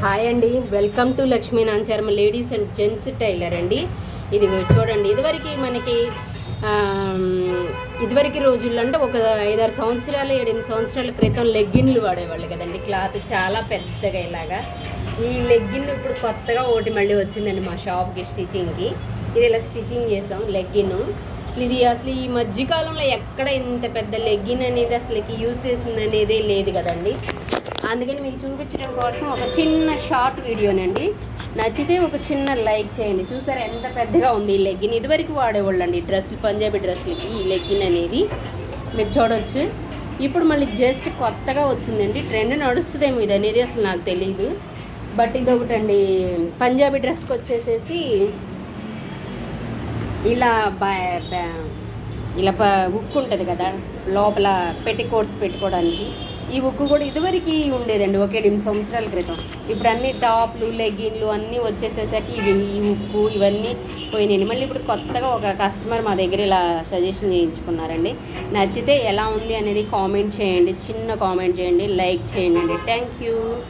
Hi అండి, welcome to Lakshmi Nancharamma ladies and gents tailor అండి. ఇది చూడండి, ఇదివరకు రోజుల్లో అంటే ఒక 5-6 సంవత్సరాలు 7-8 సంవత్సరాల క్రితం లెగ్గిన్లు వాడేవాళ్ళు కదండి. క్లాత్ చాలా పెద్దగా ఇలాగా. ఈ లెగ్గిన్ ఇప్పుడు కొత్తగా ఒకటి మళ్ళీ వచ్చిందండి మా షాప్కి స్టిచ్చింగ్కి. ఇది ఇలా స్టిచ్చింగ్ చేసాం లెగ్గిన్. అసలు ఈ మధ్యకాలంలో ఎక్కడ ఇంత పెద్ద లెగ్గిన్ అనేది అసలుకి యూజ్ చేసింది అనేదే లేదు కదండి. అందుకని మీకు చూపించడం కోసం ఒక చిన్న షార్ట్ వీడియోనండి. నచ్చితే ఒక చిన్న లైక్ చేయండి. చూసారా ఎంత పెద్దగా ఉంది ఈ లెగ్గిన్. ఇదివరకు వాడేవాళ్ళు అండి డ్రెస్సులు, పంజాబీ డ్రెస్సులకి ఈ లెగ్గిన్ అనేది మీరు చూడవచ్చు. ఇప్పుడు మళ్ళీ జస్ట్ కొత్తగా వచ్చిందండి. ట్రెండ్ నడుస్తుందేమో ఇది అనేది అసలు నాకు తెలియదు. బట్ ఇది ఒకటండి, పంజాబీ డ్రెస్కి వచ్చేసేసి ఇలా ఉక్కు ఉంటుంది కదా లోపల పెట్టికోట్స్ పెట్టుకోవడానికి. ఈ ఉక్కు కూడా ఇదివరకు ఉండేదండి ఒక 8 సంవత్సరాల క్రితం. ఇప్పుడు అన్ని టాప్లు, లెగ్గిన్లు అన్నీ వచ్చేసేసరికి ఈ ఉక్కు ఇవన్నీ పోయినాయి. మళ్ళీ ఇప్పుడు కొత్తగా ఒక కస్టమర్ మా దగ్గర ఇలా సజెషన్ చేయించుకున్నారండి. నచ్చితే ఎలా ఉంది అనేది కామెంట్ చేయండి, చిన్న కామెంట్ చేయండి, లైక్ చేయండి. Thank you.